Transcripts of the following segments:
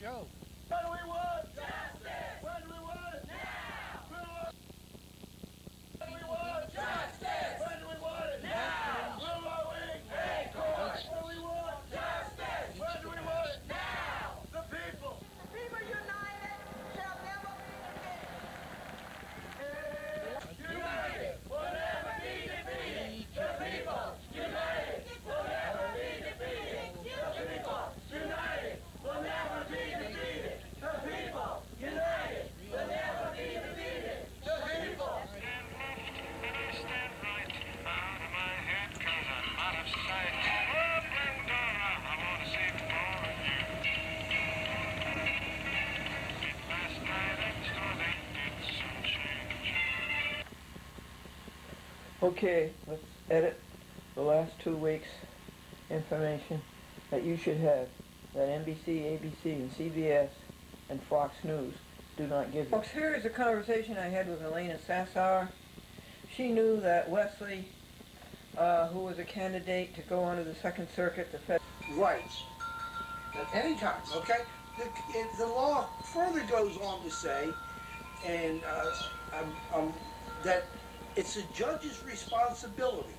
show. What do we want? Justice! What do we want? Now! What do we want? Justice! What do we want? Now! Who are we? Hey, court! What do we want? Justice! What do we want? Now! The people! People united shall never be defeated. United will never be defeated. The people united will never be defeated. The people united will never be defeated. The people united will never be defeated. The people. Stand right out of my head 'cause I'm out of sight. Oh, Glendora, I want to see more of you. Last night and so they did some change. Okay, let's edit the last 2 weeks' information that you should have, that NBC, ABC, and CBS and Fox News do not give you. Folks, here is a conversation I had with Elena Sassauer. She knew that Wesley, who was a candidate to go onto the Second Circuit, the Fed rights at any time, okay? The law further goes on to say, and that it's the judge's responsibility.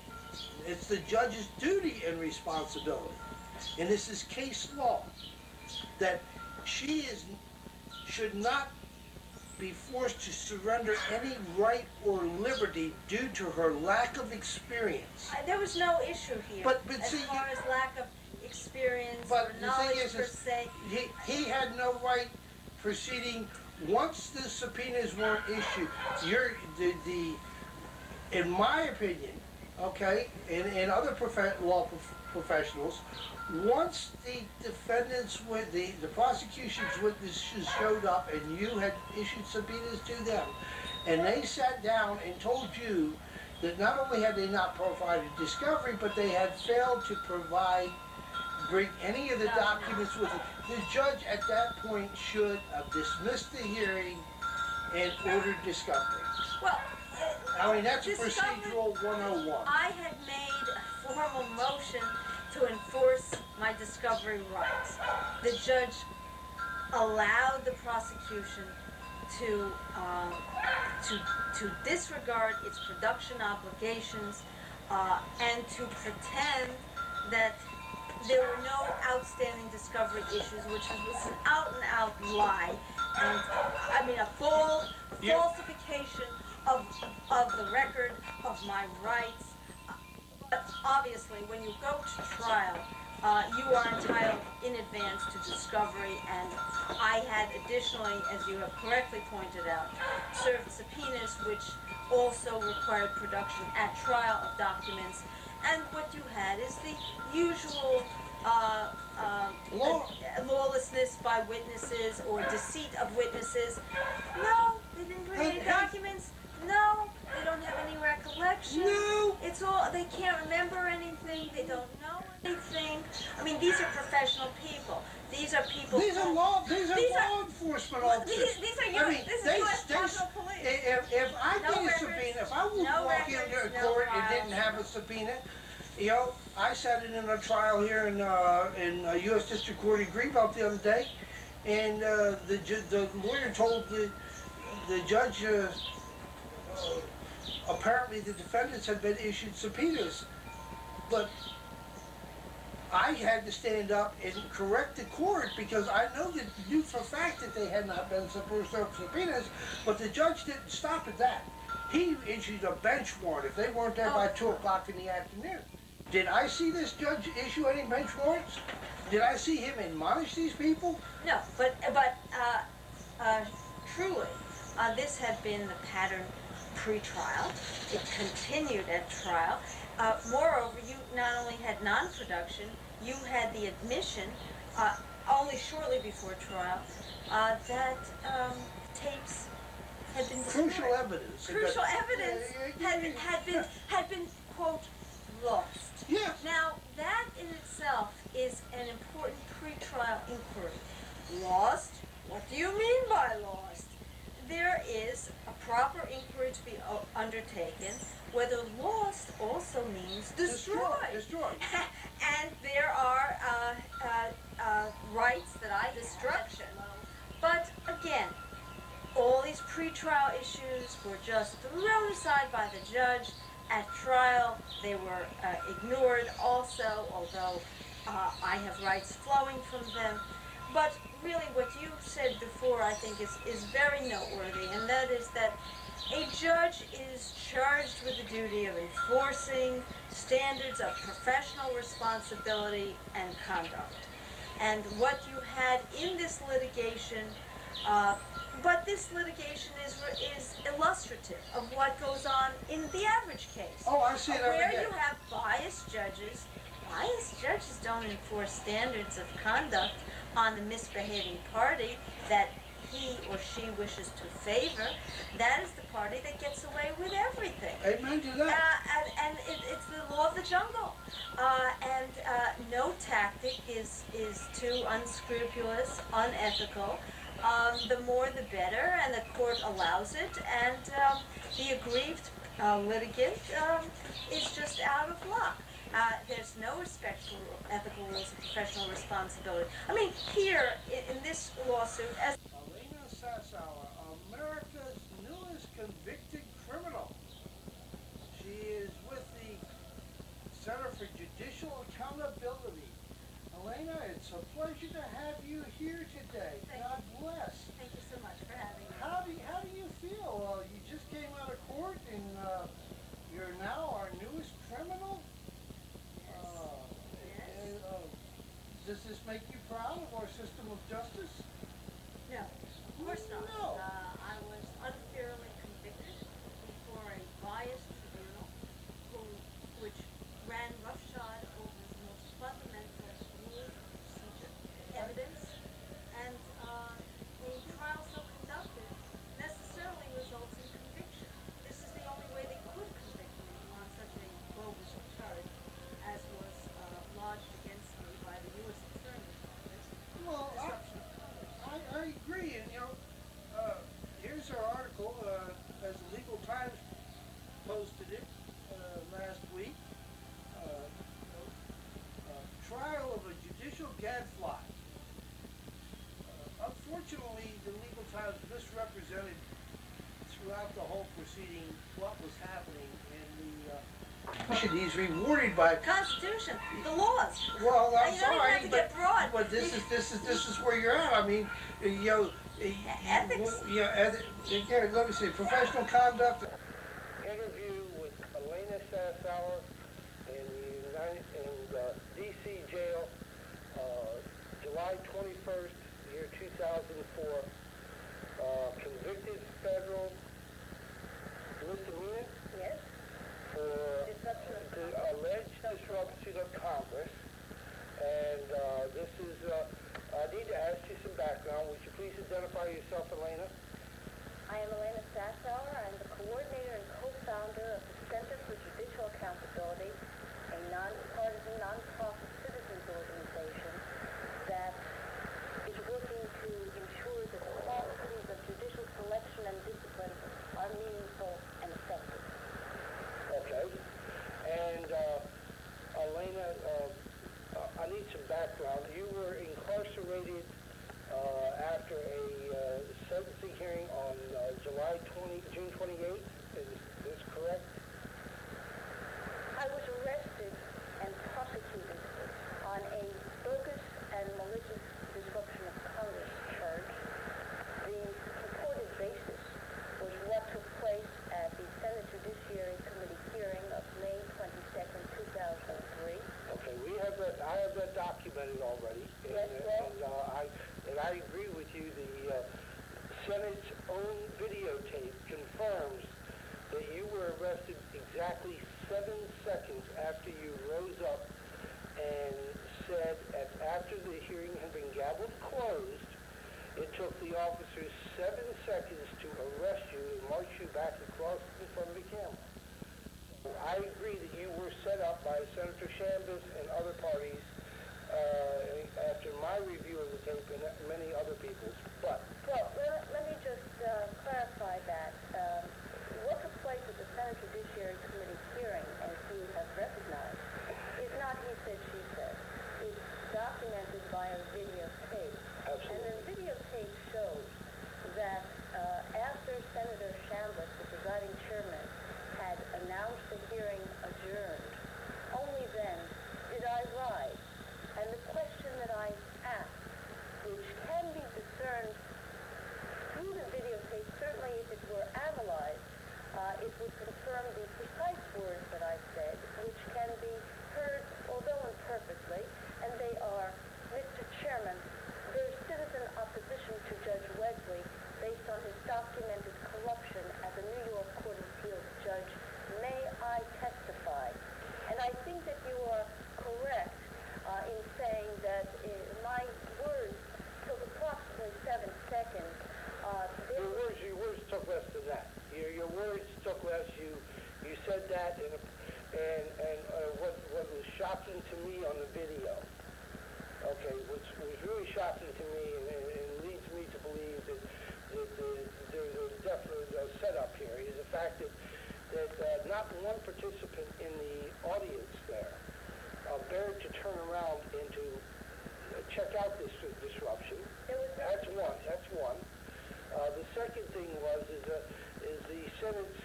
It's the judge's duty and responsibility, and this is case law, that she should not be forced to surrender any right or liberty due to her lack of experience. There was no issue here But as see, far as lack of experience but or the knowledge thing is, per se. he had no right proceeding once the subpoenas weren't issued. In my opinion, okay, and other law professionals, once the defendants, the prosecution's witnesses showed up and you had issued subpoenas to them, and they sat down and told you that not only had they not provided discovery, but they had failed to bring any of the documents with it, the judge at that point should have dismissed the hearing and ordered discovery. Well, I mean, that's procedural 101. I had made a formal motion to enforce my discovery rights. The judge allowed the prosecution to disregard its production obligations and to pretend that there were no outstanding discovery issues, which was an out-and-out lie, and I mean a falsification of the record of my rights. But obviously, when you go to trial, you are entitled in advance to discovery, and I had additionally, as you have correctly pointed out, served subpoenas which also required production at trial of documents. And what you had is the usual lawlessness by witnesses or deceit of witnesses. No, they didn't bring any documents. No, they don't have any recollection. No. It's all, they can't remember anything. They don't know anything. I mean, these are professional people. These are people. These are law enforcement officers. These are your, this is U.S. Capitol Police. If I get a subpoena, if I walk into a court and didn't have a subpoena, you know, I sat in a trial here in U.S. District Court in Greenbelt the other day, and the lawyer told the judge apparently the defendants had been issued subpoenas, but I had to stand up and correct the court because I knew for a fact that they had not been supposed to have subpoenas, but the judge didn't stop at that. He issued a bench warrant if they weren't there by 2 o'clock in the afternoon. Did I see this judge issue any bench warrants? Did I see him admonish these people? No, but truly, this had been the pattern pre-trial. It continued at trial. Moreover, you not only had non-production, you had the admission only shortly before trial that tapes had been destroyed. Crucial evidence. Crucial evidence had been quote lost. Yeah. Now that in itself is an important pre-trial inquiry. Lost? What do you mean by lost? There is a proper inquiry to be undertaken, whether lost also means destroyed. Destroyed. And there are rights that I destruction. again, all these pretrial issues were just thrown aside by the judge. At trial, they were ignored also, although I have rights flowing from them. But really what you said before, I think, is very noteworthy, and that is that a judge is charged with the duty of enforcing standards of professional responsibility and conduct. And what you had in this litigation, but this litigation is illustrative of what goes on in the average case. Oh, I see it every where day. you have biased judges. Biased judges don't enforce standards of conduct on the misbehaving party that he or she wishes to favor. That is the party that gets away with everything. Amen to that. And it's the law of the jungle. No tactic is too unscrupulous, unethical. The more the better, and the court allows it, and the aggrieved litigant is just out of luck. There's no respect for ethical rules of professional responsibility. I mean, here, in this lawsuit, as Elena Sassower, America's newest convicted criminal. She is with the Center for Judicial Accountability. Elena, it's a pleasure to have you here today. God bless. thank you so much for having me. How do you feel? You just came out of court and you're now our newest criminal? Does this make you proud of our system of justice? No, of course not. No. I was unfairly convicted before a biased tribunal which ran roughshod over the most fundamental rules of procedure, evidence, and a trial so conducted necessarily results in conviction. This is the only way they could convict me on such a bogus charge as was lodged against me by the U.S. Attorney's Office. Well, I agree, and here's our article, as the Legal Times posted it last week. Trial of a judicial gadfly. Unfortunately, the Legal Times misrepresented throughout the whole proceeding what was happening in the he's rewarded by Constitution, the laws. well, I'm You don't even sorry, have to get broad. but this is where you're at. I mean, Ethics. Again, let me see. Professional conduct. Interview with Elena Sassower in D.C. jail, July 21st, year 2004. Convicted federal misdemeanor. Yes. For the alleged disruption of Congress. And this is, I need to ask you some background. Would you please identify yourself, Elena? I am Elena Sassower. I'm the coordinator and co-founder of the Center for Judicial Accountability, a nonpartisan, nonprofit citizens organization that is working to ensure that the qualities of judicial selection and discipline are meaningful and effective. Okay. And Elena, I need some background. You were incarcerated after a sentencing hearing on June 28th. Is this correct? I was arrested and prosecuted on a bogus and malicious disruption of Congress charge. The purported basis was what took place at the Senate Judiciary Committee hearing of May 22nd, 2003. Okay, I have that documented already. Yes, And I agree with you. The Senate's own videotape confirms that you were arrested exactly 7 seconds after you rose up and said after the hearing had been gavelled closed, it took the officers 7 seconds to arrest you and march you back across in front of the camera. I agree that you were set up by Senator Chambers and other parties after my review of the tape and many other people's. But Well, let me just clarify that. What took place at the Senate Judiciary Committee hearing, as you have recognized, is not he said, she said. It's documented by a videotape. Absolutely. And the videotape shows shocking to me on the video, okay, which was really shocking to me and leads me to believe that there's a definite setup here, is the fact that not one participant in the audience there dared to turn around and to check out this disruption. That's one. The second thing is the Senate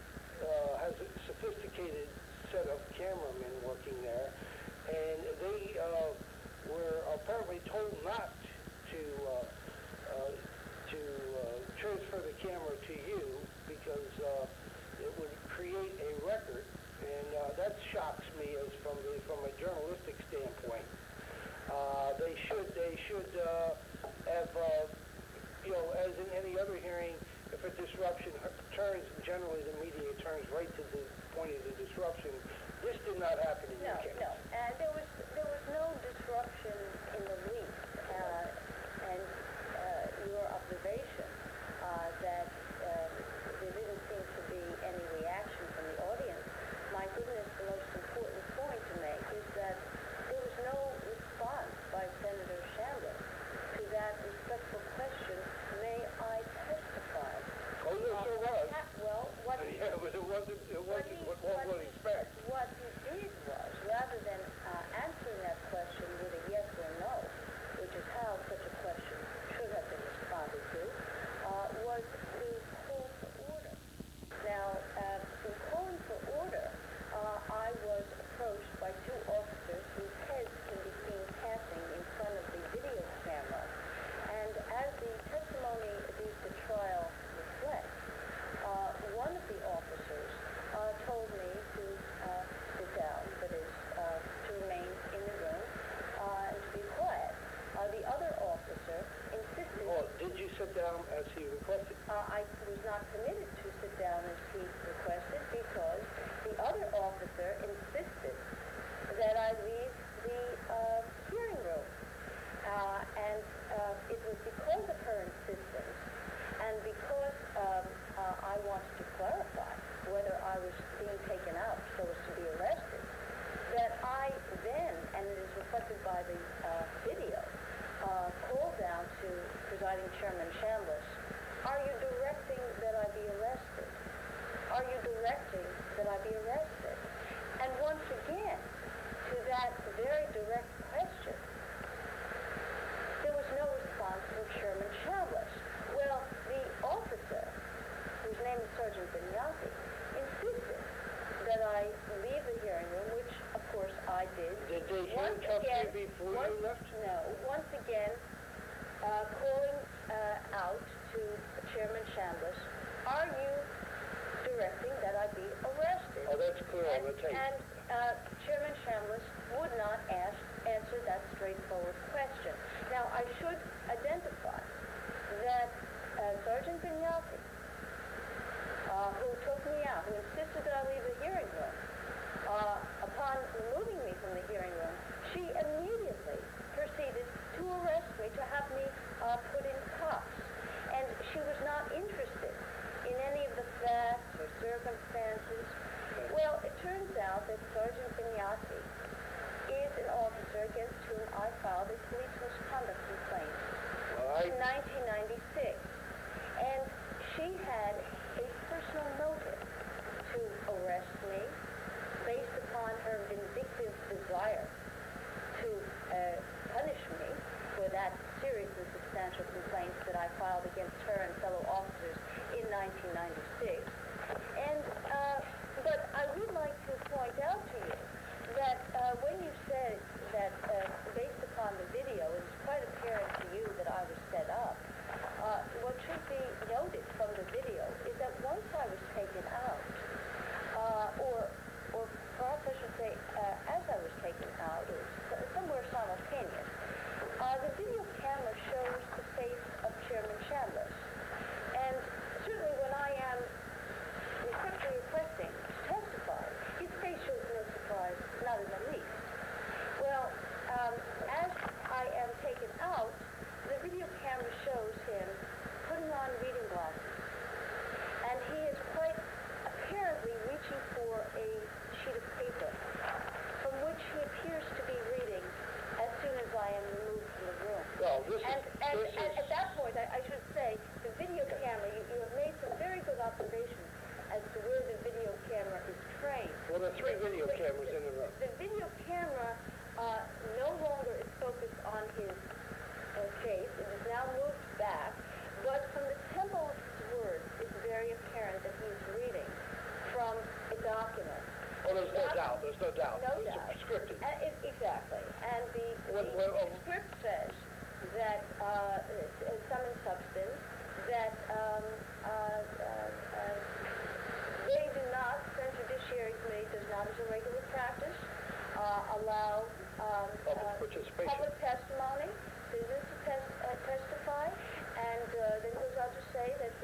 has a sophisticated set of cameramen working there, and they were apparently told not to transfer the camera to you because it would create a record, and that shocks me as from a journalistic standpoint. They should have, as in any other hearing, if a disruption turns, generally the media turns right to the point of the disruption. This did not happen in your case. No. There was no disruption in the least, and your observation that there didn't seem to be any reaction from the audience. My goodness, the most important point to make is that there was no response by Senator Chambliss to that respectful question, may I testify? Oh, yes, there was. Well, what Yeah, but it wasn't what one would expect. What he did was, rather than answering that question with a yes or no, which is how such a question should have been responded to, was to call for order. Now, in calling for order, I was approached by two officers whose heads can be seen passing in front of the video camera. And as the testimony used the trial reflects, one of the officers told me to sit down, that is, to remain in the room and to be quiet. The other officer insisted... Oh, did you sit down as he requested? I was not permitted to sit down as he requested because the other officer insisted that I leave the hearing room. And it was because of her insistence and because I wanted to clarify whether I was being taken out so as to be arrested, that I then, and it is reflected by the video, called down to presiding Chairman Chambliss, are you directing that I be arrested? Are you directing that I be arrested? And once again, to that very direct question, there was no response from Chairman Chambliss. Well, the officer, whose name is Sergeant Vignati, insisted that I leave the hearing room, which, of course, I did. Did they handcuff you before you left? No. Once again, calling out to Chairman Chambliss, are you directing that I be arrested? Oh, that's clear on the tape. And Chairman Chambliss would not answer that straightforward question. Now, I should identify that Sergeant Vignati, who took me out, who insisted that I leave the hearing room, upon removing me from the hearing room, she immediately proceeded to arrest me, to have me put in cuffs. And she was not interested in any of the facts or circumstances. Well, it turns out that Sergeant Vignati is an officer against whom I filed a police misconduct complaint in 1996. And she had a personal motive to arrest me based upon her vindictive desire to punish me for that series of substantial complaints that I filed against her and fellow officers in 1996. And, but I would like to point out to you that when you said that based upon the video, it was quite apparent to you that I was set up, what should be noted from the video is that once I was taken out, or perhaps I should say as I was taken out, or somewhere simultaneous, the video camera shows the face of Chairman Chambliss. And certainly when I am the 3 video cameras in the room. The video camera no longer is focused on his case. It is now moved back. But from the tempo of his words, it's very apparent that he's reading from a document. Oh, there's no doubt. There's no doubt. No it's doubt. Scripted. Exactly. And the script says that sum and substance, that they do not, the Senate Judiciary Committee does not, as a regular practice, allow Public participation. public testimony, citizens to testify, and then goes on to say that,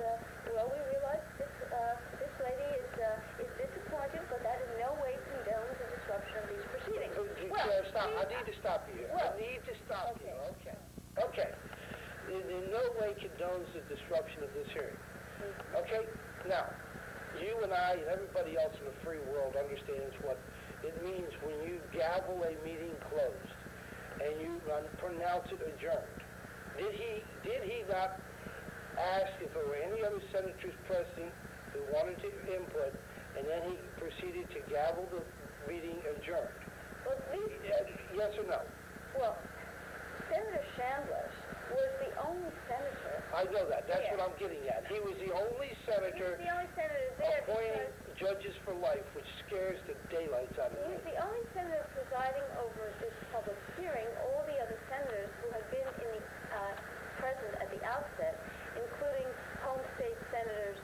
well, we realize this lady is disappointed, but that in no way condones the disruption of these proceedings. Stop. I need to stop you. I need to stop you. Okay. In no way condones the disruption of this hearing. Okay? Now, you and I and everybody else in the free world understands what it means when you gavel a meeting closed and you pronounce it adjourned. Did he not ask if there were any other senators present who wanted to input, and then he proceeded to gavel the meeting adjourned? Well, yes or no? Well, Senator Chambliss was the only senator. I know that. That's what I'm getting at. He was the only senator There appointing judges for life, which scares the daylights out of me. He's the only senator presiding over this public hearing. All the other senators who have been present at the outset, including home state senators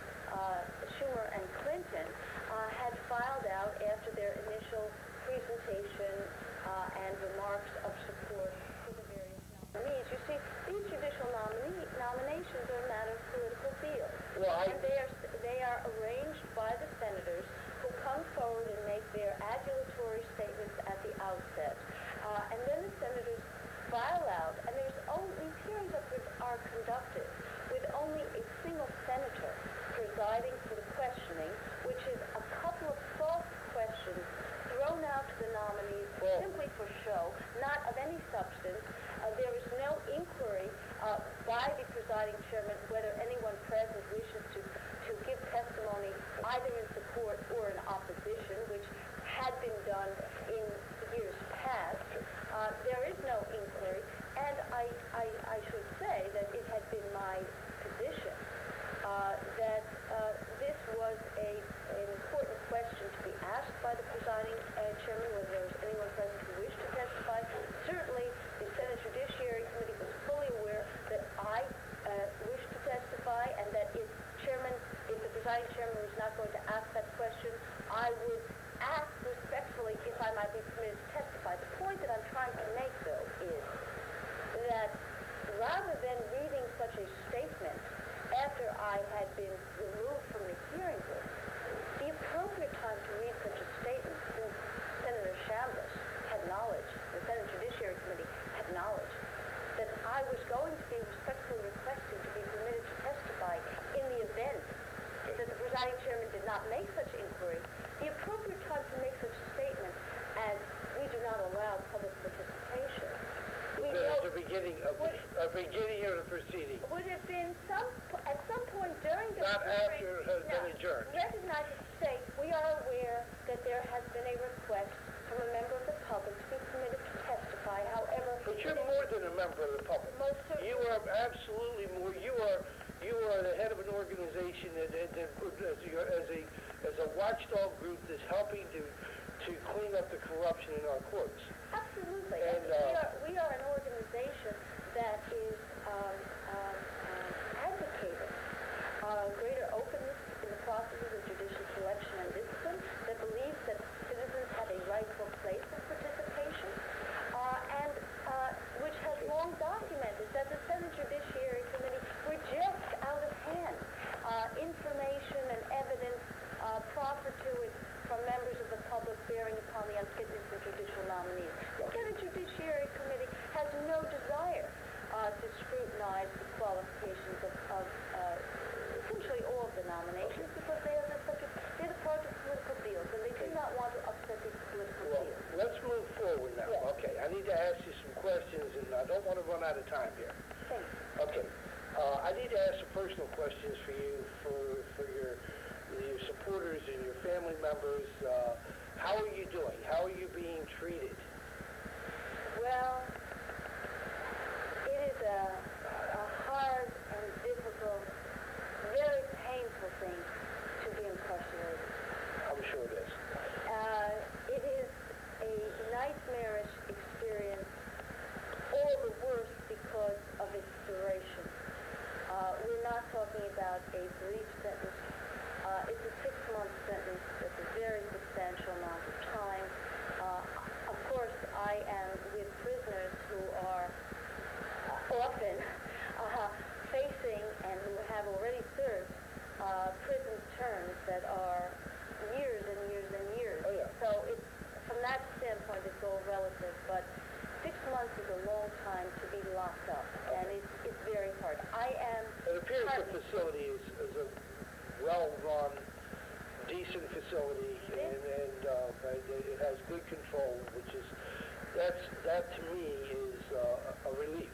Schumer and Clinton, had filed out after their initial presentation and remarks of support for the various nominees. You see, these judicial nominations are a matter of political field. Well, and they are arranged by the senators who come forward and make their adulatory statements at the outset. And then the senators file out, and these hearings are conducted with only a single senator presiding for the questioning, which is a couple of false questions thrown out to the nominees simply for show, not of any substance. There is no inquiry by the presiding chairman whether anyone present wishes to give testimony either in support or in opposition, which had been done in years past. There is no inquiry, and I should say that it had been my position that this was an important question to be asked by the presiding chairman, whether there was anyone present who wished to testify. Certainly, the Senate Judiciary Committee was fully aware that I wished to testify, and that if the presiding chairman was not going to ask that question, I would ask respectfully if I might be permitted to testify. The point that I'm trying to make, though, is that rather than reading such a statement after I had been removed from the hearing room, the appropriate time to read such a statement, since Senator Chambliss had knowledge, the Senate Judiciary Committee had knowledge, that I was going to be respectfully requested to be permitted to testify in the event that the presiding chairman did not make such inquiry, the appropriate time to make such a statement, as we do not allow public participation. At the beginning of the proceeding. Would have been at some point during the not hearing, after it has been adjourned. Recognize to say we are aware that there has been a request from a member of the public to be permitted to testify. However, but you're more than a member of the public. You are absolutely more. You are the head of an organization as a watchdog group that's helping to clean up the corruption in our courts. Absolutely. And we are an organization that is advocating greater openness in the processes of judicial selection and discipline, that believes that citizens have a rightful place of participation, and which has long documented that the Senate Judiciary Committee rejects out of hand information and evidence proffered to it from members of the public bearing upon the unfitness of judicial nominees. The Senate Judiciary Committee has no desire to scrutinize the qualifications of essentially all of the nominations, because they're the part of political deals, and they do not want to upset these political deals. Let's move forward now. Yes. Okay, I need to ask you some questions, and I don't want to run out of time here. Thanks. Okay, I need to ask some personal questions for you, for your supporters and your family members. How appears the facility is a well-run, decent facility, and it has good control, which is, that to me is a relief.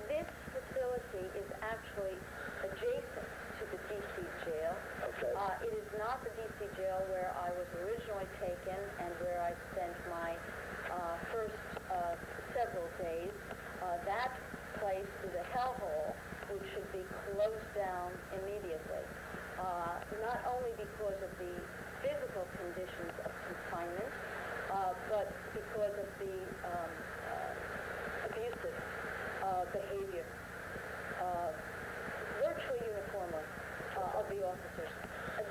This facility is actually adjacent to the D.C. jail. Okay. It is not the D.C. jail where I was originally taken and where I spent my first several days. That place is a hellhole which should be closed down immediately. Not only because of the physical conditions of confinement, but because of the abusive behavior, virtually uniformly, of the officers.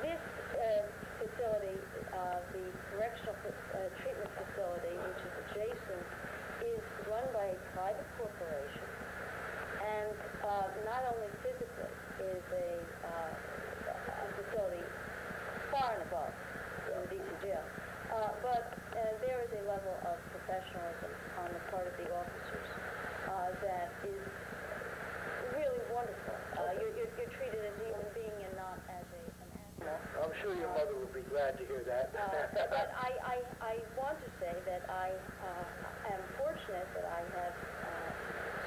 This facility, the correctional treatment facility, which is adjacent, is run by a private corporation, and not only physically is a facility far and above in the D.C. jail, but there is a level of professionalism on the part of the officers that is really wonderful. You're treated as a human being and not as an animal. I'm sure your mother would be glad to hear that. But I want to say that I am fortunate that I have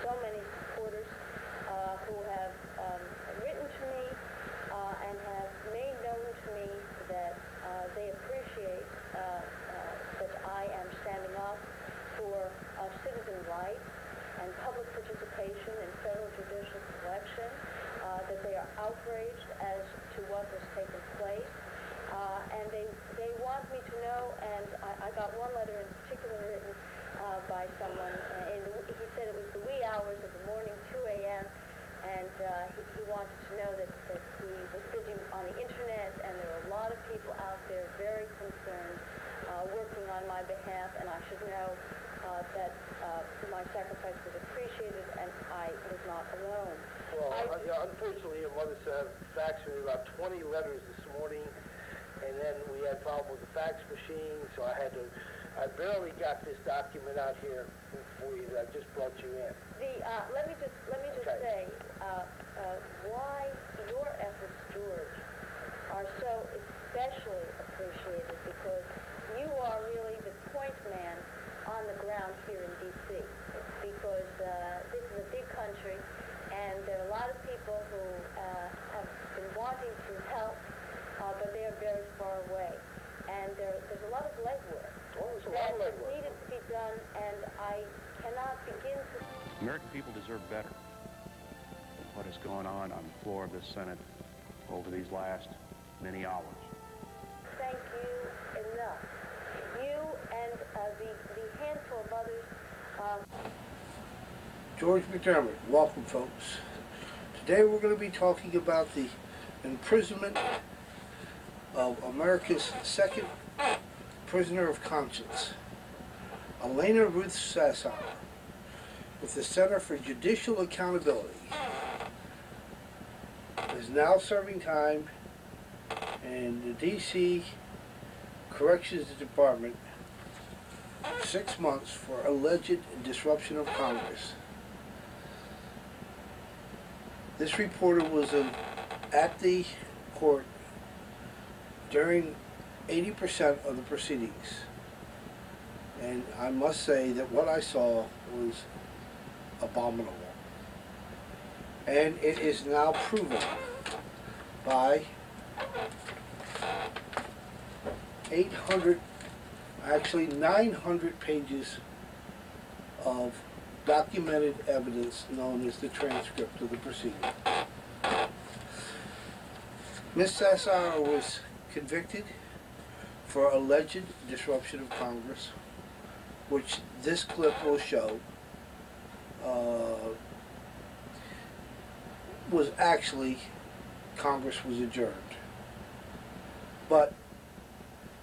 so many supporters who have written to me and have made known to me that they appreciate that I am standing up for citizen rights and public participation in federal judicial collection, that they are outraged as to what has taken place, and they want me to know, and I got one letter in particular written by someone, he said it was the wee hours of the morning, 2 a.m., and he wanted to know that he was busy on the internet, and there are a lot of people out there very concerned, working on my behalf, and I should know that my sacrifice was appreciated and I was not alone. Well, unfortunately, your mother said faxed me about 20 letters this morning, and then we had a problem with the fax machine, so I barely got this document out here for you. I just brought you in. Let me just say why your efforts, George, are so especially appreciated, because you are really the point man on the ground here in D.C. because this is a big country, and there are a lot of people who have been wanting to help, but they are very far away. And there's a lot of legwork that needed to be done, and I cannot begin to... American people deserve better than what has gone on the floor of this Senate over these last many hours. Thank you enough. You and the handful of others... George McDermott, welcome folks. Today we're going to be talking about the imprisonment of America's second prisoner of conscience, Elena Ruth Sassower, with the Center for Judicial Accountability, is now serving time in the D.C. Corrections Department 6 months for alleged disruption of Congress. This reporter was at the court during 80% of the proceedings, and I must say that what I saw was abominable, and it is now proven by 900 pages of documented evidence known as the transcript of the proceeding. Ms. Sassower was convicted for alleged disruption of Congress, which this clip will show was actually Congress was adjourned. But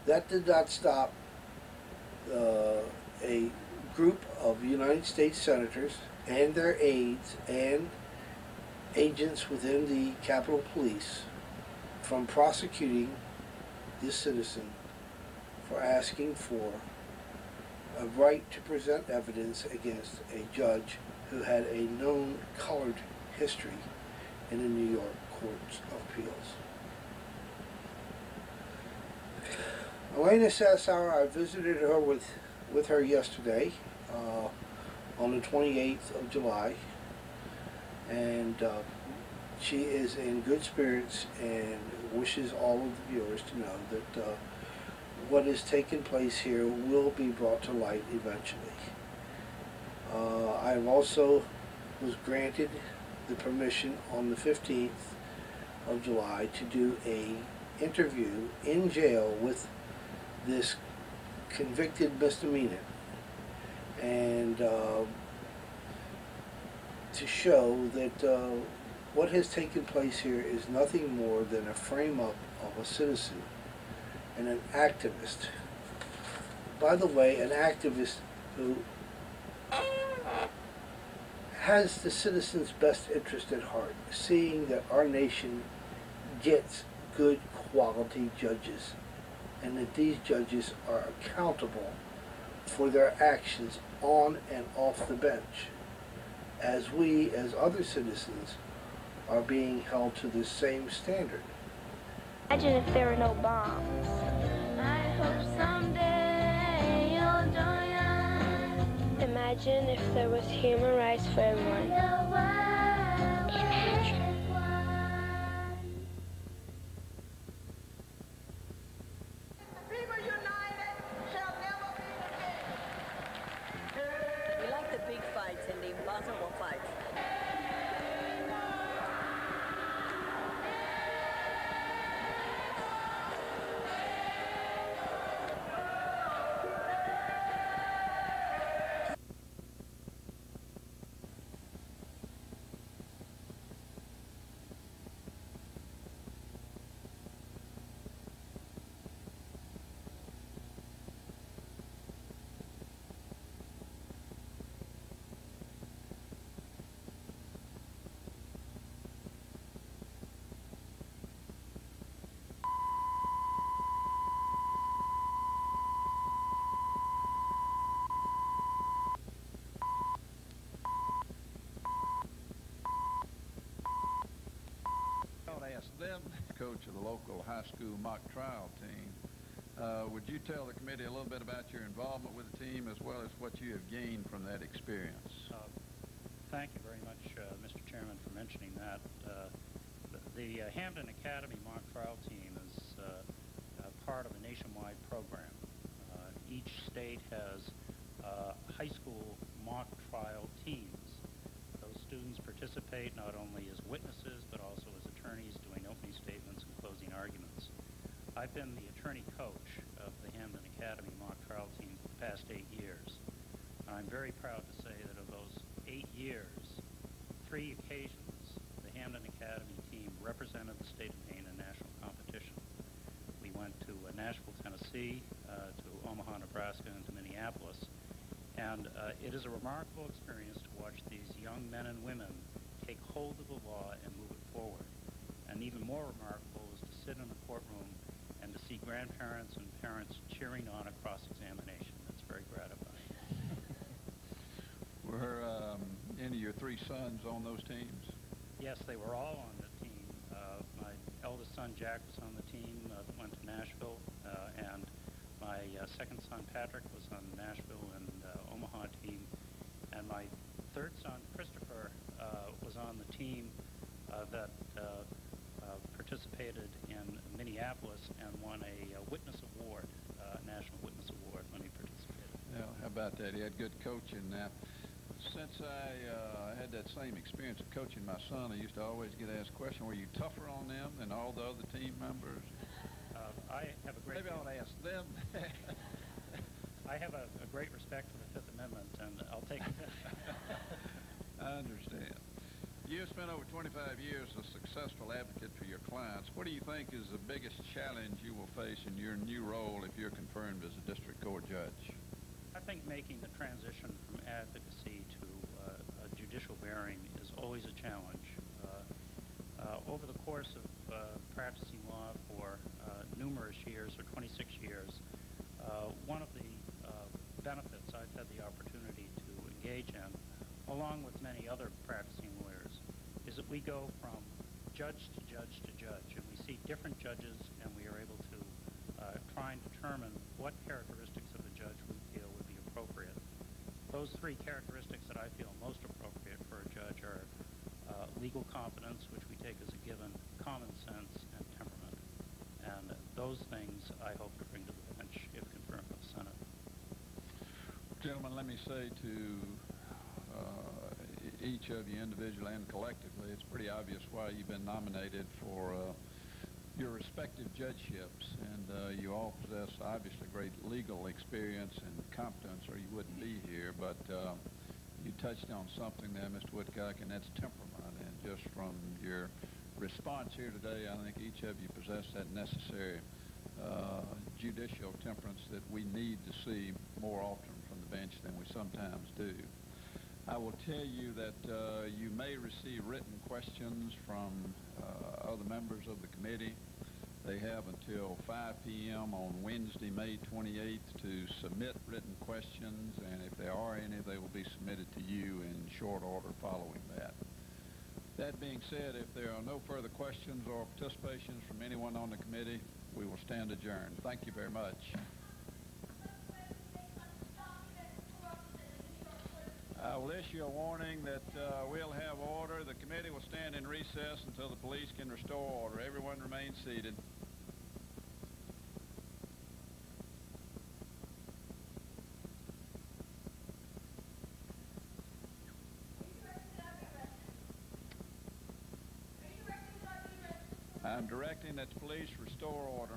that did not stop a group of United States senators and their aides and agents within the Capitol Police from prosecuting this citizen for asking for a right to present evidence against a judge who had a known colored history in the New York Courts of Appeals. Elena Sassower, I visited her with her yesterday on the 28th of July, and she is in good spirits and wishes all of the viewers to know that what is taking place here will be brought to light eventually. I also was granted the permission on the 15th of July to do a interview in jail with this convicted misdemeanor, and to show that what has taken place here is nothing more than a frame-up of a citizen and an activist. By the way, an activist who has the citizens' best interest at heart, seeing that our nation gets good quality judges and that these judges are accountable for their actions on and off the bench, as we, as other citizens, are being held to the same standard. Imagine if there were no bombs. I hope someday you'll join us. Imagine if there was human rights for everyone. Imagine. People united shall never be defeated. We like the big fights and the impossible fights. Ask them, coach of the local high school mock trial team. Would you tell the committee a little bit about your involvement with the team as well as what you have gained from that experience? Thank you very much, Mr. Chairman, for mentioning that. The Hampden Academy mock trial team is part of a nationwide program. Each state has high school mock trial teams. Those students participate not only as witnesses but also as attorneys doing opening statements and closing arguments. I've been the attorney coach of the Hampden Academy mock trial team for the past 8 years. And I'm very proud to say that of those 8 years, 3 occasions, the Hampden Academy team represented the state of Maine in national competition. We went to Nashville, Tennessee, to Omaha, Nebraska, and to Minneapolis. And it is a remarkable experience to watch these young men and women take hold of the law and move it forward. And even more remarkable is to sit in a courtroom and to see grandparents and parents cheering on a cross-examination. That's very gratifying. Were any of your 3 sons on those teams? Yes, they were all on the team. My eldest son, Jack, was on the team that went to Nashville, and my second son, Patrick, was on the Nashville and Omaha team, and my third son, Christopher, was on the team that participated in Minneapolis and won a witness award, national witness award when he participated. Well, how about that? He had good coaching. Now, since I had that same experience of coaching my son, I used to always get asked the question, were you tougher on them than all the other team members? I have a great... Maybe I ought to ask them. I have a great respect for the Fifth Amendment, and I'll take it. I understand. You've spent over 25 years as a successful advocate for your clients. What do you think is the biggest challenge you will face in your new role if you're confirmed as a district court judge? I think making the transition from advocacy to judicial bearing is always a challenge. Over the course of practicing law for numerous years, or 26 years, one of the benefits I've had the opportunity to engage in, along with many other practicing lawyers, is that we go from judge to judge to judge, and we see different judges, and we are able to try and determine what characteristics of the judge we feel would be appropriate. Those three characteristics that I feel most appropriate for a judge are legal competence, which we take as a given, common sense, and temperament. And those things I hope to bring to the bench if confirmed by the Senate. Gentlemen, let me say to each of you individually and collectively, it's pretty obvious why you've been nominated for your respective judgeships, and you all possess obviously great legal experience and competence, or you wouldn't be here. But you touched on something there, Mr. Woodcock, and that's temperament. And just from your response here today, I think each of you possess that necessary judicial temperance that we need to see more often from the bench than we sometimes do. I will tell you that you may receive written questions from other members of the committee. They have until 5 p.m. on Wednesday, May 28th to submit written questions, and if there are any, they will be submitted to you in short order following that. That being said, if there are no further questions or participations from anyone on the committee, we will stand adjourned. Thank you very much. I will issue a warning that we'll have order. The committee will stand in recess until the police can restore order. Everyone remain seated. I'm directing that the police restore order.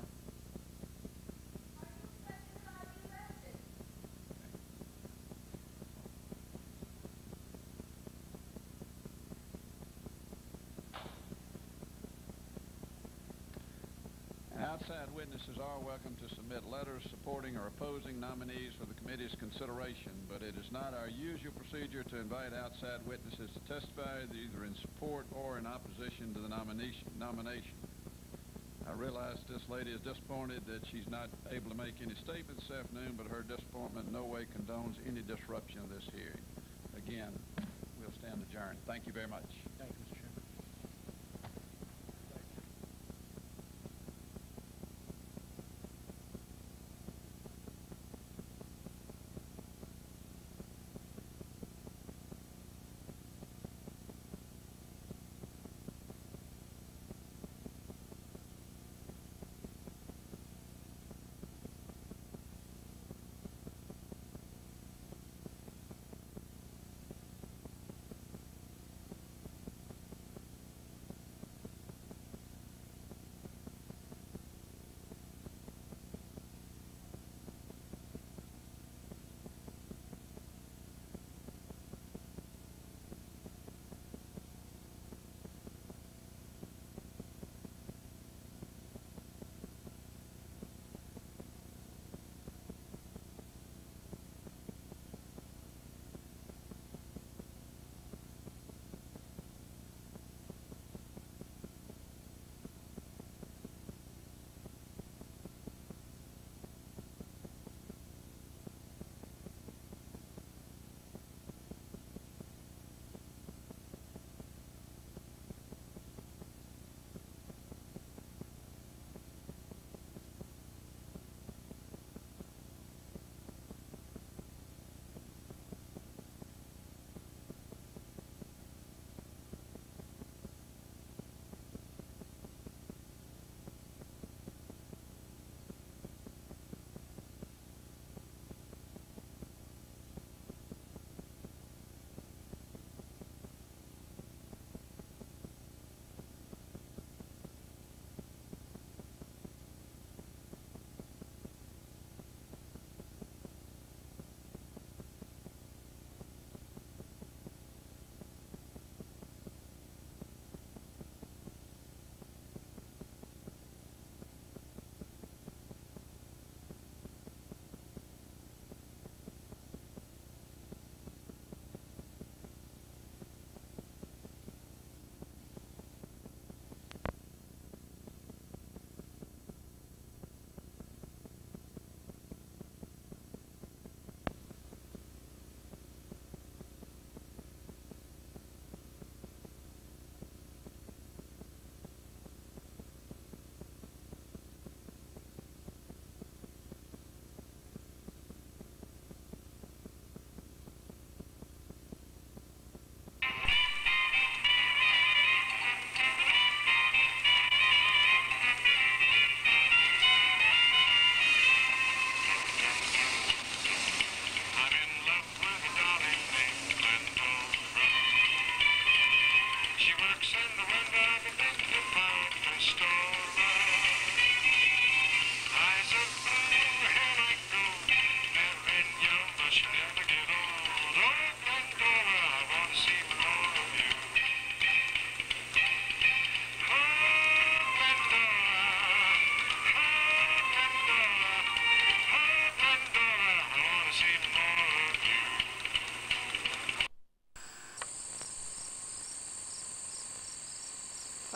Outside witnesses are welcome to submit letters supporting or opposing nominees for the committee's consideration, but it is not our usual procedure to invite outside witnesses to testify either in support or in opposition to the nomination. I realize this lady is disappointed that she's not able to make any statements this afternoon, but her disappointment in no way condones any disruption of this hearing. Again, we'll stand adjourned. Thank you very much. Thank you, Mr. Chairman.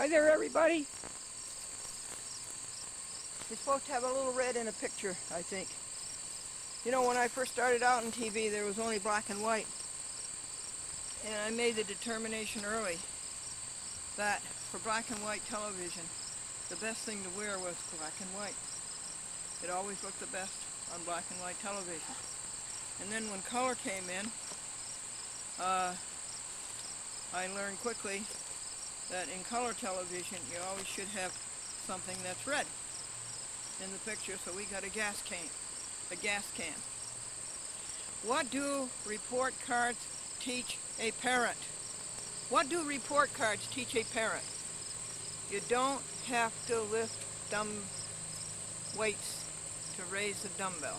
Hi there, everybody. You're supposed to have a little red in a picture, I think. You know, when I first started out in TV, there was only black and white. And I made the determination early that for black and white television, the best thing to wear was black and white. It always looked the best on black and white television. And then when color came in, I learned quickly that in color television, you always should have something that's red in the picture, so we got a gas can. What do report cards teach a parent? What do report cards teach a parent? You don't have to lift dumb weights to raise a dumbbell.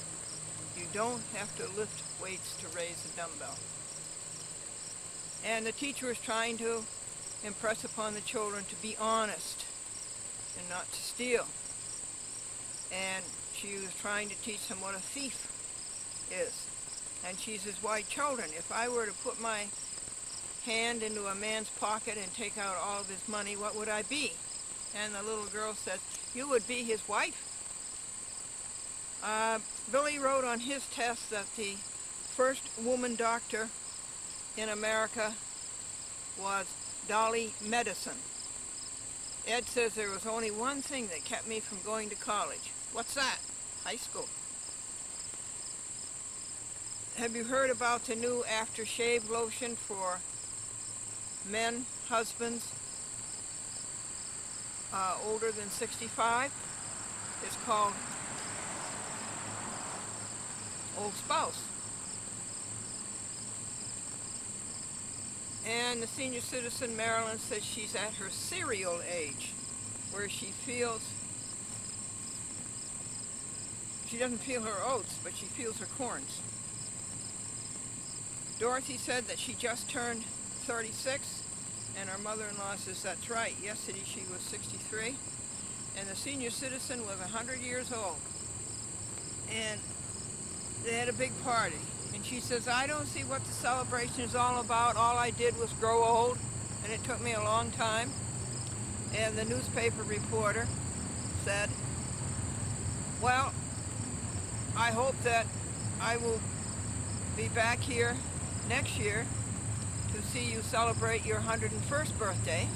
You don't have to lift weights to raise a dumbbell. And the teacher is trying to impress upon the children to be honest and not to steal. And she was trying to teach them what a thief is. And she says, why, children, if I were to put my hand into a man's pocket and take out all of his money, what would I be? And the little girl says, you would be his wife. Billy wrote on his test that the first woman doctor in America was Dolly Medicine. Ed says there was only one thing that kept me from going to college. What's that? High school. Have you heard about the new aftershave lotion for men, husbands, older than 65? It's called Old Spouse. And the senior citizen Marilyn says she's at her cereal age, where she doesn't feel her oats, but she feels her corns. Dorothy said that she just turned 36, and her mother-in-law says that's right. Yesterday she was 63, and the senior citizen was 100 years old. And they had a big party. And she says, I don't see what the celebration is all about. All I did was grow old, and it took me a long time. And the newspaper reporter said, well, I hope that I will be back here next year to see you celebrate your 101st birthday.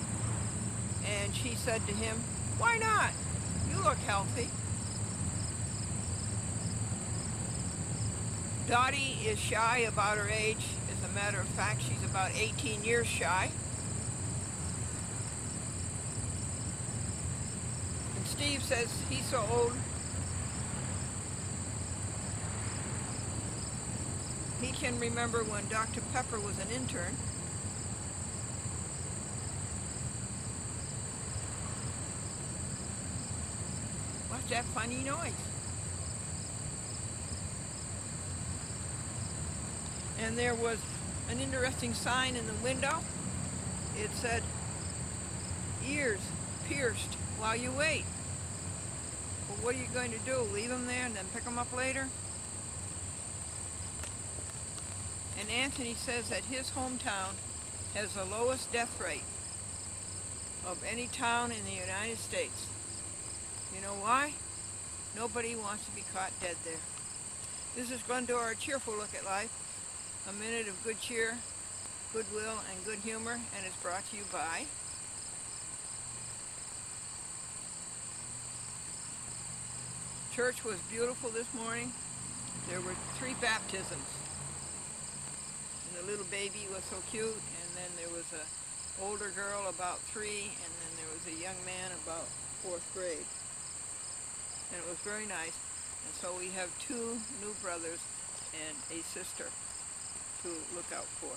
And she said to him, why not? You look healthy. Dottie is shy about her age. As a matter of fact, she's about 18 years shy. And Steve says he's so old, he can remember when Dr. Pepper was an intern. What's that funny noise? And there was an interesting sign in the window. It said, ears pierced while you wait. Well, what are you going to do? Leave them there and then pick them up later? And Anthony says that his hometown has the lowest death rate of any town in the United States. You know why? Nobody wants to be caught dead there. This is Glendora, a cheerful look at life. A minute of good cheer, goodwill, and good humor, and it's brought to you by church was beautiful this morning. There were 3 baptisms. And the little baby was so cute, and then there was an older girl about 3, and then there was a young man about 4th grade. And it was very nice. And so we have 2 new brothers and a sister to look out for.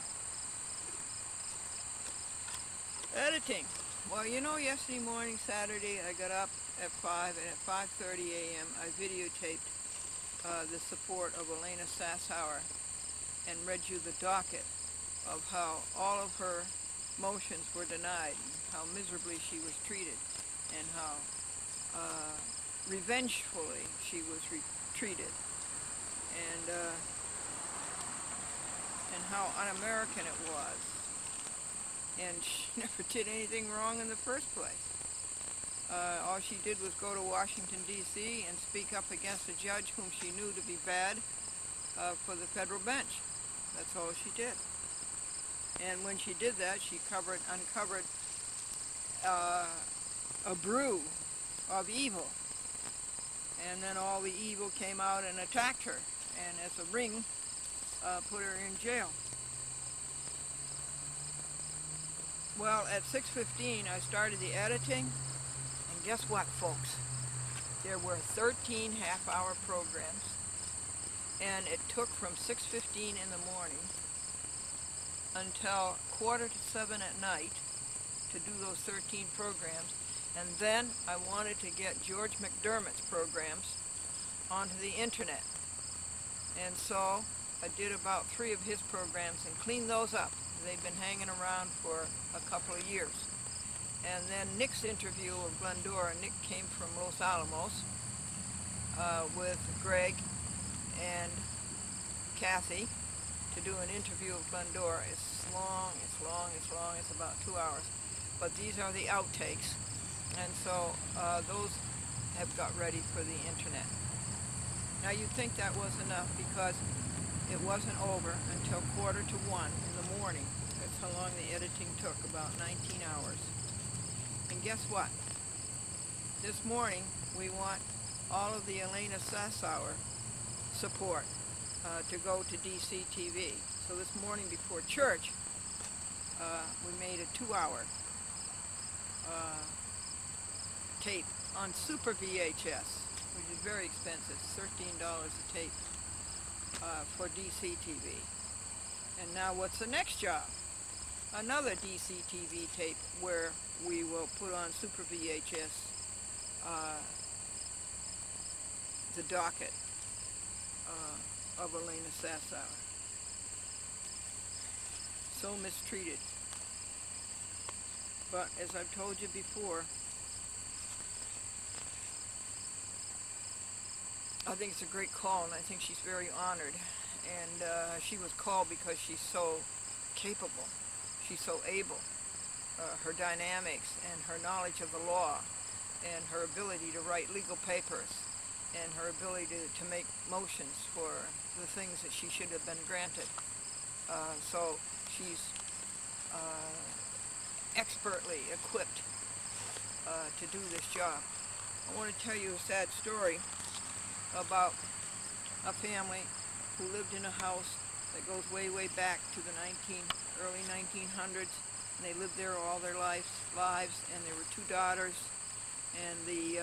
Editing. Well, you know, yesterday morning, Saturday, I got up at 5, and at 5:30 a.m. I videotaped the support of Elena Sasshauer and read you the docket of how all of her motions were denied, and how miserably she was treated, and how revengefully she was treated, and how un-American it was. and she never did anything wrong in the first place. All she did was go to Washington, D.C. and speak up against a judge whom she knew to be bad for the federal bench. That's all she did. And when she did that, she uncovered a brew of evil. And then all the evil came out and attacked her, and as a ring, put her in jail. Well, at 6:15, I started the editing, and guess what, folks? There were 13 half-hour programs, and it took from 6:15 in the morning until 6:45 at night to do those 13 programs. And then I wanted to get George McDermott's programs onto the internet. And so I did about 3 of his programs and cleaned those up. They've been hanging around for a couple of years. And then Nick's interview of Glendora, Nick came from Los Alamos with Greg and Kathy to do an interview of Glendora. It's long, it's about 2 hours. But these are the outtakes. And so those have got ready for the internet. Now you'd think that was enough because it wasn't over until 1:45 in the morning. That's how long the editing took, about 19 hours. And guess what? This morning we want all of the Elena Sassower support to go to DC TV. So this morning before church we made a 2-hour tape on Super VHS, which is very expensive, $13 a tape for DC TV. And now what's the next job? Another DC TV tape where we will put on Super VHS the docket of Elena Sassower. So mistreated. But as I've told you before, I think it's a great call, and I think she's very honored. And she was called because she's so capable. She's so able. Her dynamics and her knowledge of the law and her ability to write legal papers and her ability to make motions for the things that she should have been granted. So she's expertly equipped to do this job. I want to tell you a sad story about a family who lived in a house that goes way, way back to the early 1900s, and they lived there all their lives, and there were 2 daughters, and the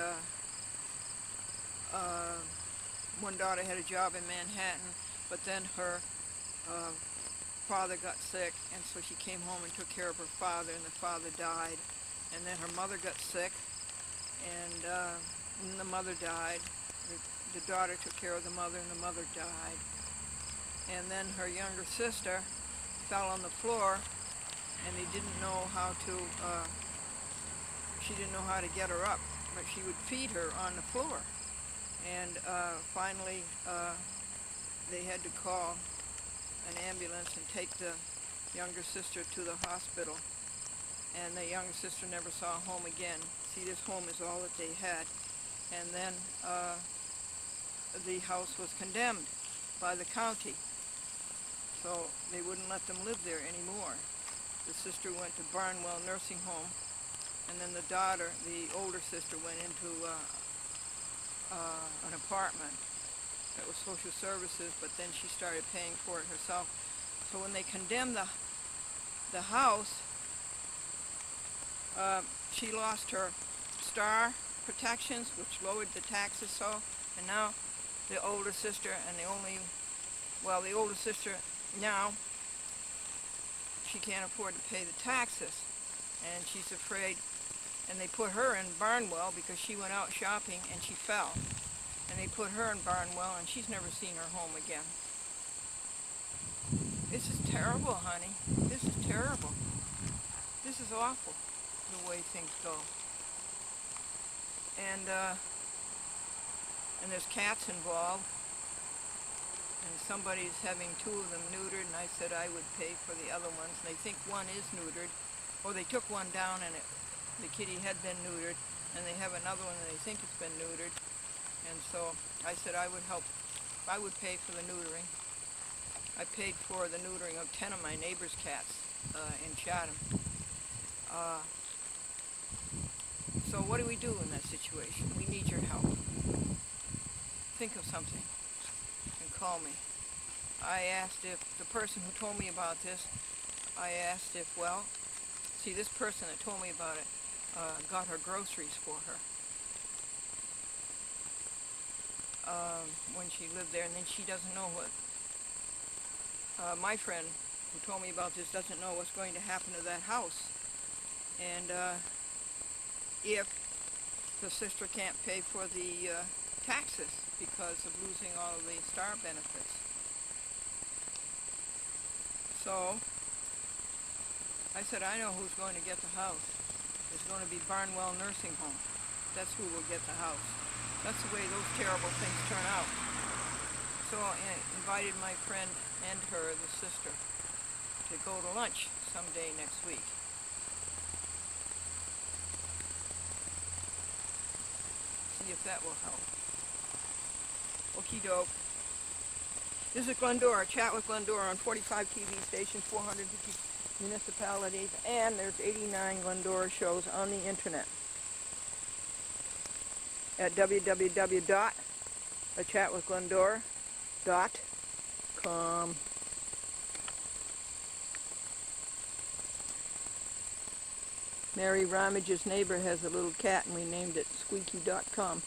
one daughter had a job in Manhattan, but then her father got sick, and so she came home and took care of her father, and the father died, and then her mother got sick, and when the mother died, the daughter took care of the mother, and the mother died. And then her younger sister fell on the floor, and they didn't know how to, she didn't know how to get her up, but she would feed her on the floor. And finally, they had to call an ambulance and take the younger sister to the hospital. And the younger sister never saw home again. See, this home is all that they had. And then the house was condemned by the county, so they wouldn't let them live there anymore. The sister went to Barnwell Nursing Home, and then the daughter, the older sister, went into an apartment that was social services, but then she started paying for it herself. So when they condemned the house, she lost her star protections, which lowered the taxes so, and now the older sister and the older sister now, she can't afford to pay the taxes, and she's afraid, and they put her in Barnwell because she went out shopping and she fell, and they put her in Barnwell, and she's never seen her home again. This is terrible, honey. This is terrible. This is awful, the way things go. And there's cats involved, and somebody's having 2 of them neutered, and I said I would pay for the other ones. They think one is neutered, or they took one down and the kitty had been neutered, and they have another one and they think it's been neutered. And so I said I would help. I would pay for the neutering. I paid for the neutering of 10 of my neighbor's cats in Chatham. So what do we do in that situation? We need your help. Think of something and call me. I asked if the person who told me about this, I asked if, well, see, this person that told me about it got her groceries for her when she lived there, and then she doesn't know what, my friend who told me about this doesn't know what's going to happen to that house. And if the sister can't pay for the taxes because of losing all of the STAR benefits. So I said, I know who's going to get the house. It's going to be Barnwell Nursing Home. That's who will get the house. That's the way those terrible things turn out. So I invited my friend and her, the sister, to go to lunch someday next week. See if that will help. Okie doke. This is Glendora, Chat with Glendora on 45 TV stations, 450 municipalities, and there's 89 Glendora shows on the internet at www.achatwithglendora.com. Mary Ramage's neighbor has a little cat and we named it Squeaky.com.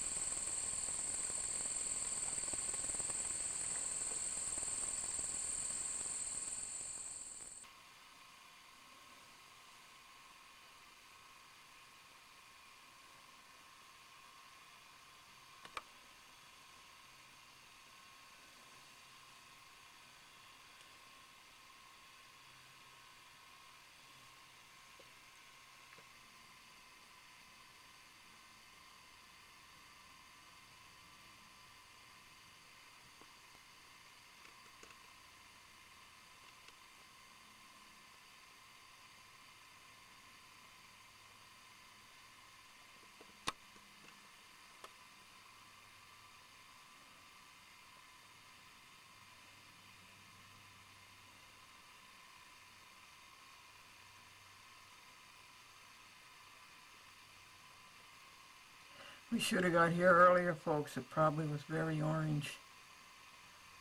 We should have got here earlier, folks. It probably was very orange.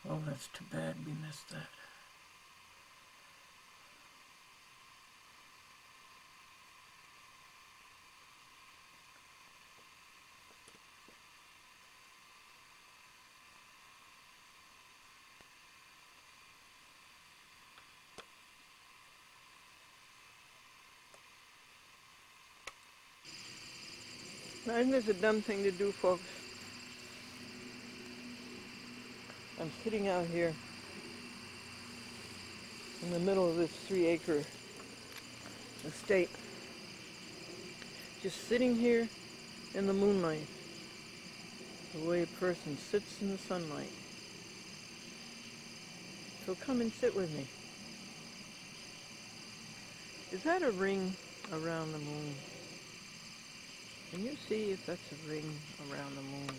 Oh, that's too bad we missed that. I think it's a dumb thing to do, folks. I'm sitting out here in the middle of this 3-acre estate, just sitting here in the moonlight, the way a person sits in the sunlight. So come and sit with me. Is that a ring around the moon? Can you see if that's a ring around the moon?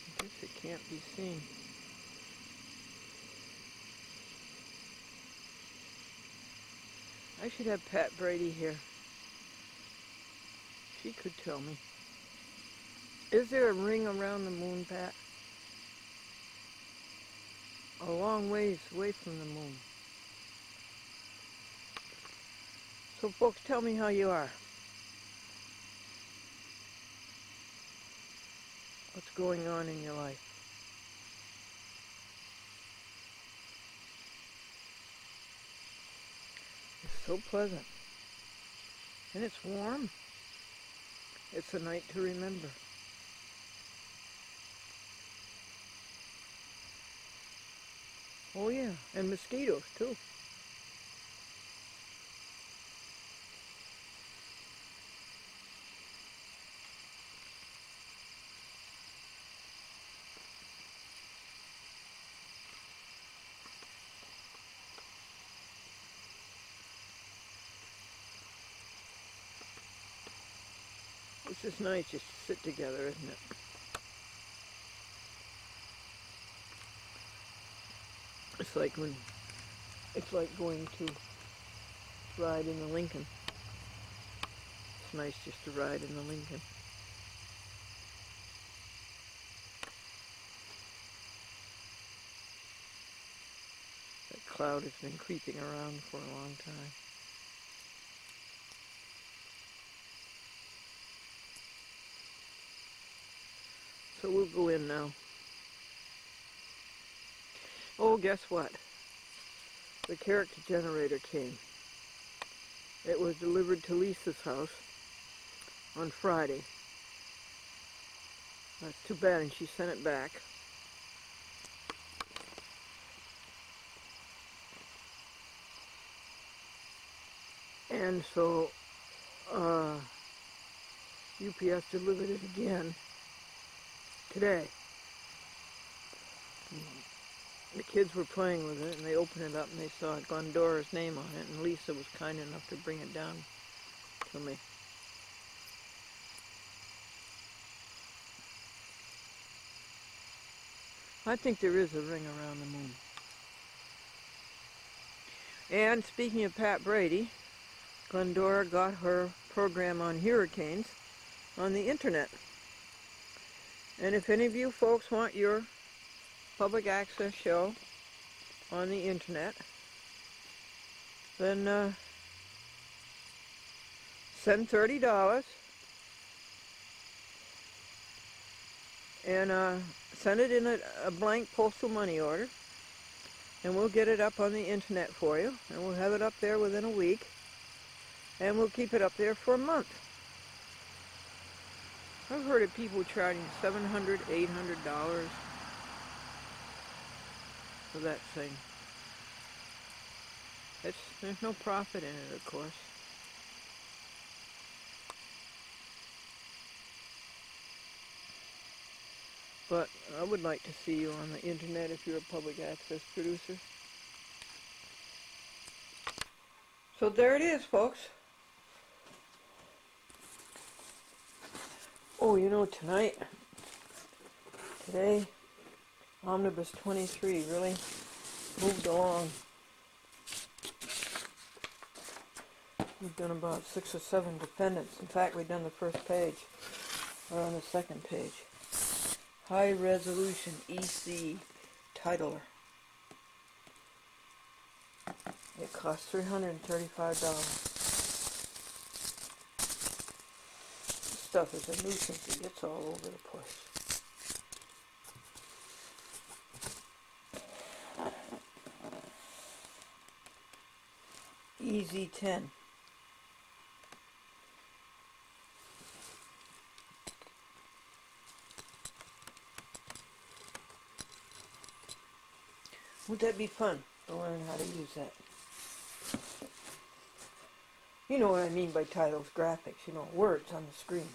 I guess it can't be seen. I should have Pat Brady here. She could tell me. Is there a ring around the moon, Pat? A long ways away from the moon. So folks, tell me how you are. What's going on in your life? It's so pleasant. And it's warm. It's a night to remember. Oh yeah, and mosquitoes too. It's just nice just to sit together, isn't it? It's like going to ride in the Lincoln. It's nice just to ride in the Lincoln. That cloud has been creeping around for a long time. So we'll go in now. Oh, guess what? The character generator came. It was delivered to Lisa's house on Friday. That's too bad, and she sent it back. And so UPS delivered it again today. The kids were playing with it, and they opened it up, and they saw Glendora's name on it, and Lisa was kind enough to bring it down to me. I think there is a ring around the moon. And speaking of Pat Brady, Glendora got her program on hurricanes on the internet. And if any of you folks want your public access show on the internet, then send $30 and send it in a blank postal money order, and we'll get it up on the internet for you, and we'll have it up there within a week, and we'll keep it up there for a month. I've heard of people charging $700, $800 for that thing. There's no profit in it, of course. But I would like to see you on the internet if you're a public access producer. So there it is, folks. Oh, you know, today, Omnibus 23 really moved along. We've done about 6 or 7 defendants. In fact, we've done the first page. We're on the second page. High Resolution EC Titler. It costs $335. This stuff is a nuisance. It gets all over the place. EZ10. Would that be fun to learn how to use that? You know what I mean by titles, graphics, you know, words on the screen.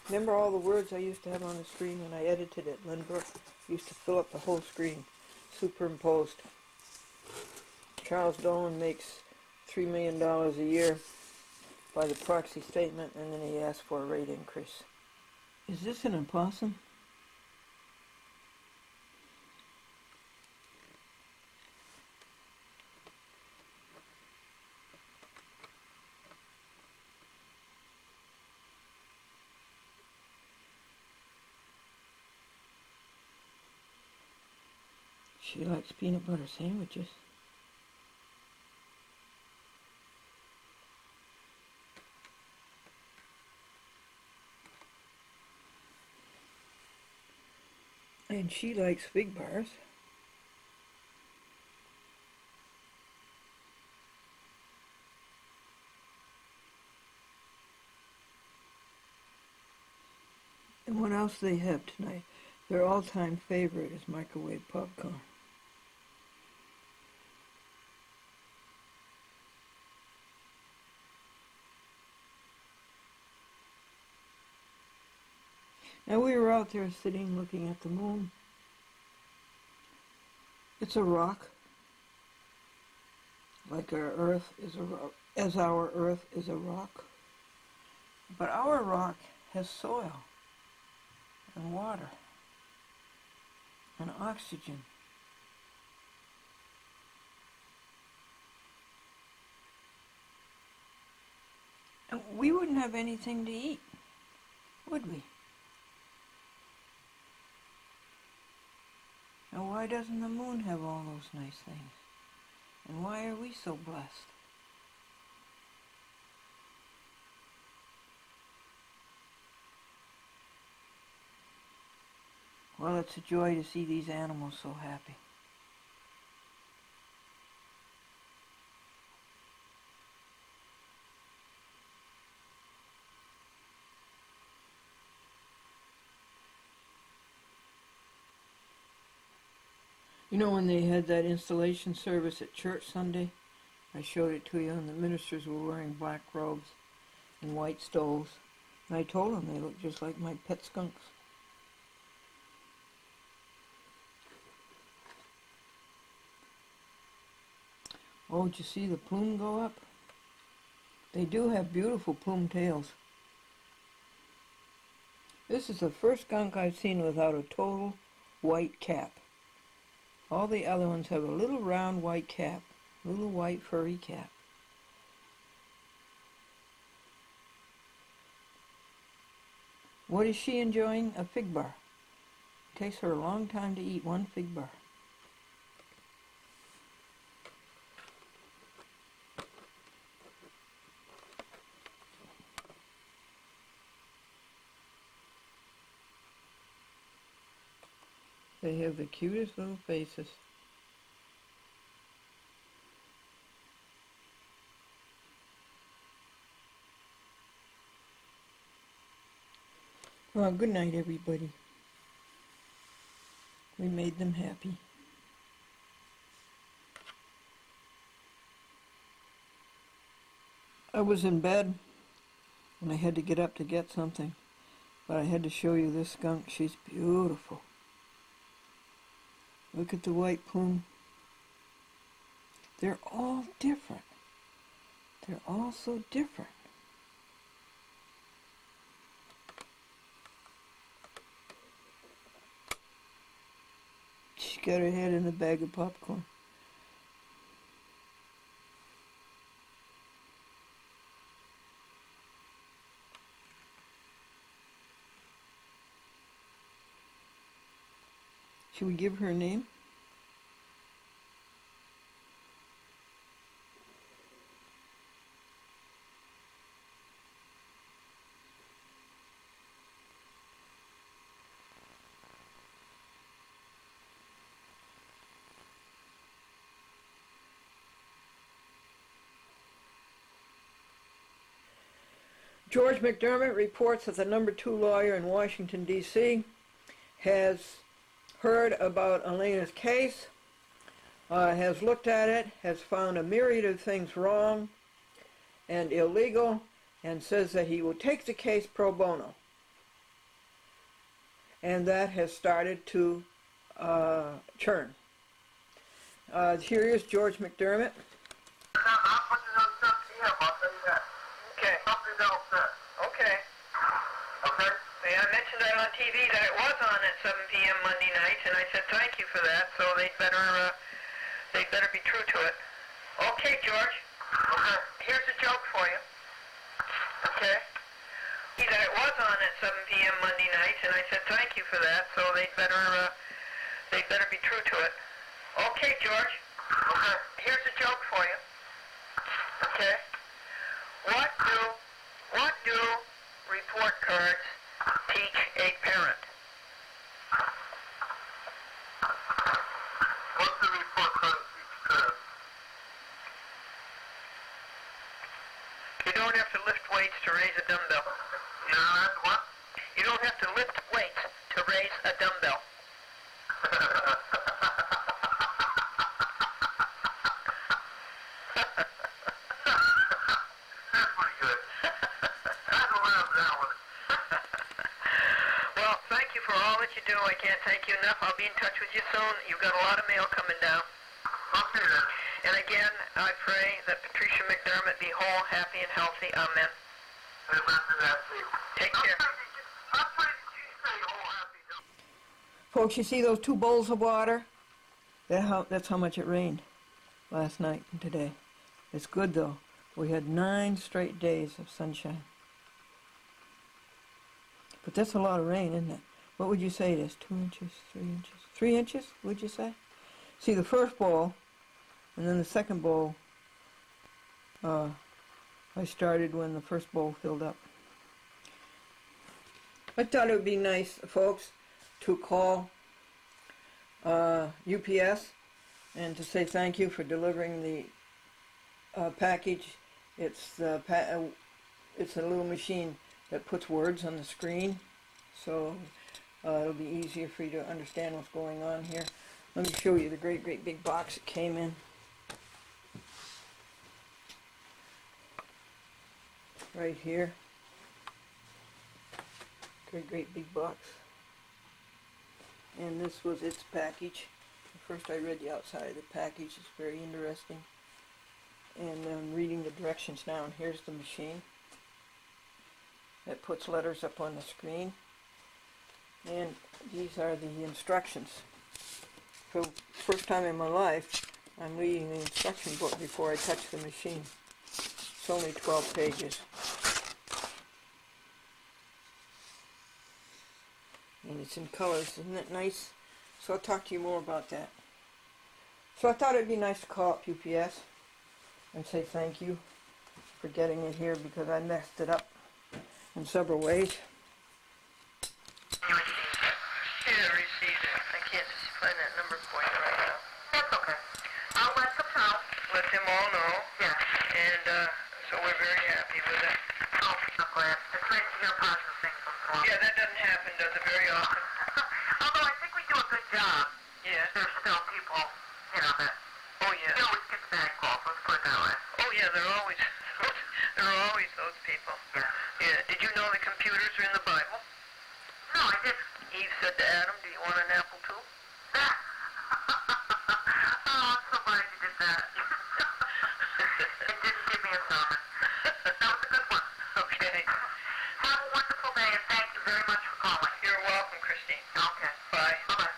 Remember all the words I used to have on the screen when I edited at Lindbergh? I used to fill up the whole screen, superimposed. Charles Dolan makes $3 million a year by the proxy statement, and then he asked for a rate increase. Is this an opossum? She likes peanut butter sandwiches. And she likes fig bars. And what else they have tonight? Their all-time favorite is microwave popcorn. Now we were out there sitting looking at the moon. It's a rock, like our Earth is a rock, as our Earth is a rock. But our rock has soil and water and oxygen. And we wouldn't have anything to eat, would we? Now why doesn't the moon have all those nice things? And why are we so blessed? Well, it's a joy to see these animals so happy. You know, when they had that installation service at church Sunday, I showed it to you, and the ministers were wearing black robes and white stoles. And I told them they looked just like my pet skunks. Oh, did you see the plume go up? They do have beautiful plume tails. This is the first skunk I've seen without a total white cap. All the other ones have a little round white cap, little white furry cap. What is she enjoying? A fig bar. It takes her a long time to eat one fig bar. They have the cutest little faces. Well, good night, everybody. We made them happy. I was in bed and I had to get up to get something, but I had to show you this skunk. She's beautiful. Look at the white plume. They're all different. They're all so different. She got her head in a bag of popcorn. Should we give her a name? George McDermott reports that the number 2 lawyer in Washington, D.C. has heard about Elena's case, has looked at it, has found a myriad of things wrong and illegal, and says that he will take the case pro bono. And that has started to churn. Here is George McDermott. I mentioned that on TV that it was on at 7 p.m. Monday night, and I said thank you for that, so they'd better be true to it. Okay, George. Okay. Here's a joke for you. Okay. That it was on at 7 p.m. Monday night, and I said thank you for that, so they'd better be true to it. Okay, George. Okay. Here's a joke for you. Okay. What do report cards teach a parent? What do report cards teach parents? You don't have to lift weights to raise a dumbbell. You don't have to what? You don't have to lift weights to raise a dumbbell. That's pretty good. I don't have that one. Well, thank you for all that you do. I can't thank you enough. I'll be in touch with you soon. You've got a lot of mail coming down. Okay, then. And again, I pray that Patricia McDermott be whole, happy, and healthy. Amen. Amen to that, too. Take care. Folks, you see those 2 bowls of water? That's how much it rained last night and today. It's good though. We had 9 straight days of sunshine. But that's a lot of rain, isn't it? What would you say it is? 2 inches, 3 inches? 3 inches, would you say? See, the first bowl and then the second bowl, I started when the first bowl filled up. I thought it would be nice, folks, to call UPS and to say thank you for delivering the package. It's a little machine that puts words on the screen, so it'll be easier for you to understand what's going on here. Let me show you the great big box it came in. Right here. Great big box. And this was its package. First I read the outside of the package. It's very interesting. And I'm reading the directions now, and here's the machine that puts letters up on the screen. And these are the instructions. So, first time in my life, I'm reading the instruction book before I touch the machine. It's only 12 pages. And it's in colors, isn't it nice? So I'll talk to you more about that. So I thought it'd be nice to call up UPS and say thank you for getting it here, because I messed it up in several ways. Yeah, I received it. I can't just find that number for you right now. That's okay. I'll let them know. Let them all know. Yeah. And so we're very happy with it. Oh, I'm glad. It's nice to hear positive things from them. Yeah, that doesn't happen, does it, very often? Although I think we do a good job. Yes. There's still people, you know, that... Oh, yeah. You always get the bad calls, let's put it that way. Oh, yeah, there are always those people. Yeah. Yeah. Did you know the computers are in the Bible? No, I didn't. Eve said to Adam, do you want an apple too? Oh, I'm so glad you did that. It didn't give me a sermon. That was a good one. Okay. Have a wonderful day, and thank you very much for calling. You're welcome, Christine. Okay. Bye. Bye-bye.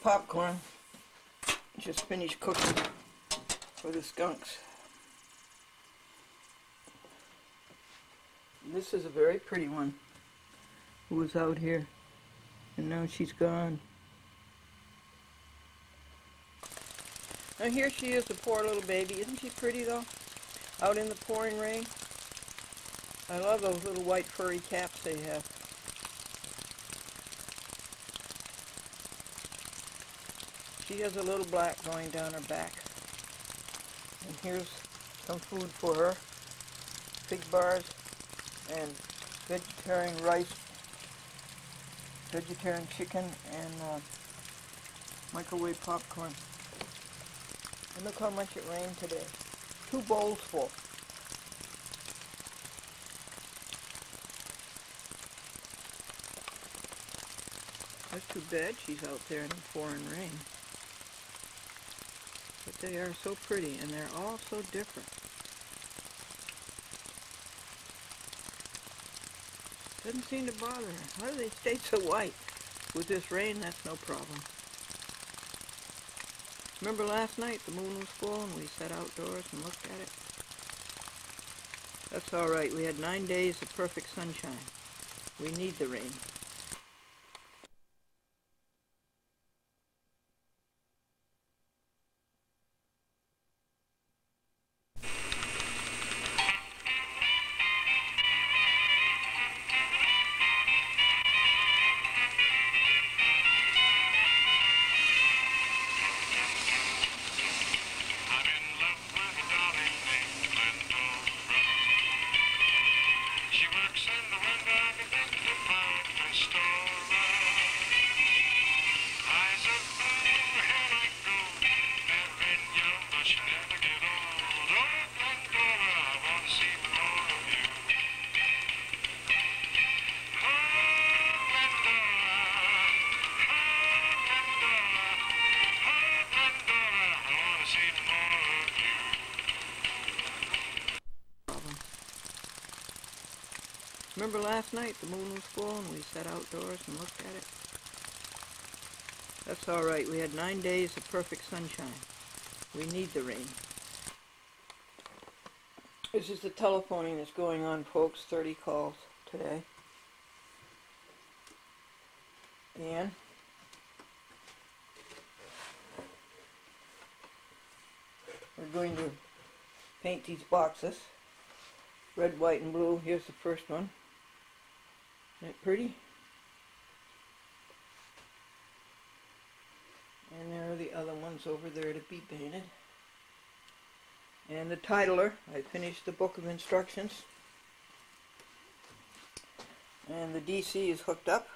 Popcorn. Just finished cooking for the skunks. This is a very pretty one who was out here, and now she's gone. Now here she is, the poor little baby. Isn't she pretty though? Out in the pouring rain. I love those little white furry caps they have. She has a little black going down her back. And here's some food for her. Pig bars and vegetarian rice, vegetarian chicken, and microwave popcorn. And look how much it rained today. 2 bowls full. That's too bad she's out there in the pouring rain. But they are so pretty, and they're all so different. Doesn't seem to bother her. How do they stay so white? With this rain, that's no problem. Remember last night, the moon was full and we sat outdoors and looked at it? That's all right. We had 9 days of perfect sunshine. We need the rain. I'm in love with a darling named Glendora. She works in the window of a big department store. Eyes of blue, hair like gold, very young, but she never get old. Oh, Glendora, I want to see more of you. Oh, Glendora, oh, Glendora, oh, Glendora, I want to see more of you. Remember last night the moon was full and we sat outdoors and looked at it? That's all right. We had 9 days of perfect sunshine. We need the rain. This is the telephoning that's going on, folks. 30 calls today. And we're going to paint these boxes. Red, white, and blue. Here's the first one. Isn't it pretty? And there are the other ones over there to be painted. And the titler, I finished the book of instructions. And the DC is hooked up.